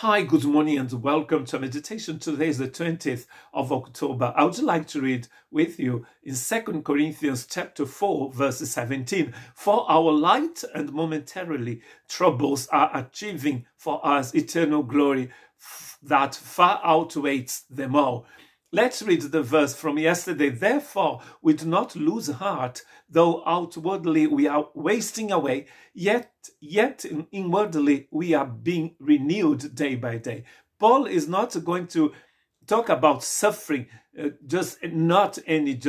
Hi, good morning and welcome to meditation. Today is the 20th of October. I would like to read with you in 2 Corinthians chapter 4, verse 17. For our light and momentarily troubles are achieving for us eternal glory that far outweighs them all. Let's read the verse from yesterday. Therefore, we do not lose heart, though outwardly we are wasting away, yet inwardly we are being renewed day by day. Paul is not going to talk about suffering, not any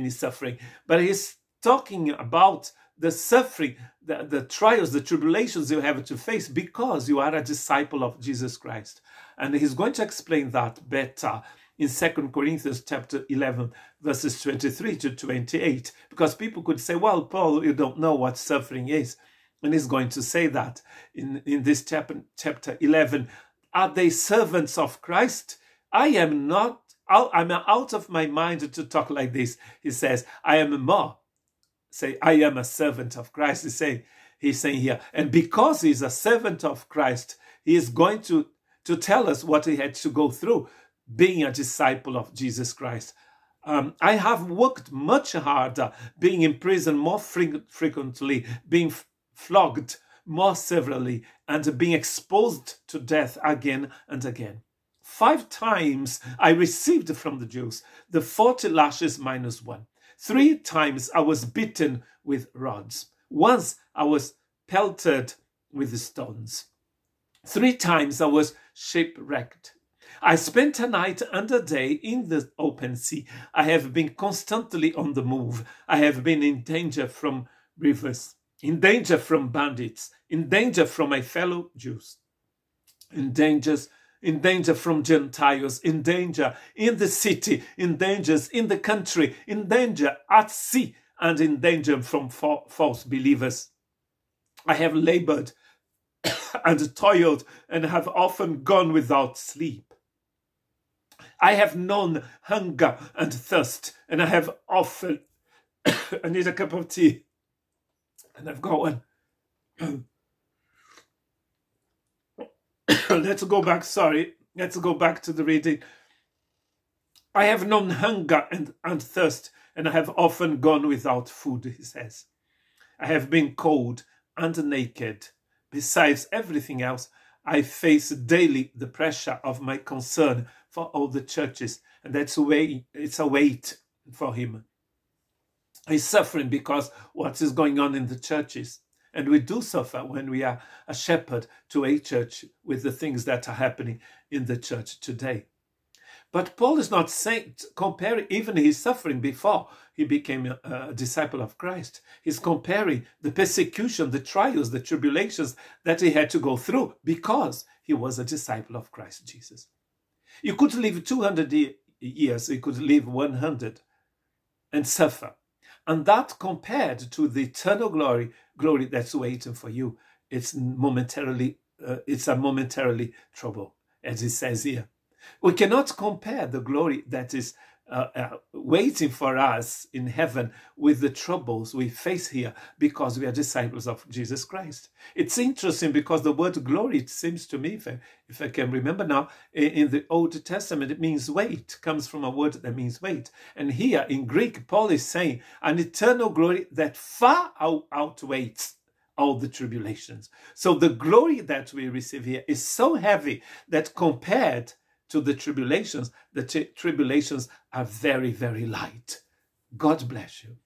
suffering, but he's talking about the suffering, the trials, the tribulations you have to face because you are a disciple of Jesus Christ. And he's going to explain that better in 2 Corinthians chapter 11, verses 23 to 28. Because people could say, well, Paul, you don't know what suffering is. And he's going to say that in this chapter 11. Are they servants of Christ? I am not. I'm out of my mind to talk like this. He says, I am more. Say, I am a servant of Christ. He's saying here. And because he's a servant of Christ, he is going to tell us what he had to go through being a disciple of Jesus Christ. I have worked much harder, being in prison more frequently, being flogged more severely, and being exposed to death again and again. 5 times I received from the Jews the 40 lashes minus 1. 3 times I was beaten with rods. Once I was pelted with stones. 3 times I was shipwrecked. I spent a night and a day in the open sea. I have been constantly on the move. I have been in danger from rivers, in danger from bandits, in danger from my fellow Jews, in danger from Gentiles, in danger in the city, in dangers in the country, in danger at sea, and in danger from false believers. I have labored and toiled and have often gone without sleep. I have known hunger and thirst, and I have often I need a cup of tea, and I've got one. Let's go back to the reading. I have known hunger and thirst, and I have often gone without food, he says. I have been cold and naked. Besides everything else, I face daily the pressure of my concern for all the churches, and it's a weight for him. He's suffering because what is going on in the churches. And we do suffer when we are a shepherd to a church with the things that are happening in the church today. But Paul is not saying, comparing even his suffering before he became a disciple of Christ. He's comparing the persecution, the trials, the tribulations that he had to go through because he was a disciple of Christ Jesus. You could live 200 years, you could live 100 and suffer. And that compared to the eternal glory that's waiting for you, it's a momentary trouble, as he says here. We cannot compare the glory that is waiting for us in heaven with the troubles we face here because we are disciples of Jesus Christ. It's interesting because the word glory, it seems to me, if I can remember now, in the Old Testament, it means weight, comes from a word that means weight. And here in Greek, Paul is saying an eternal glory that far outweighs all the tribulations. So the glory that we receive here is so heavy that compared to the tribulations are very, very light. God bless you.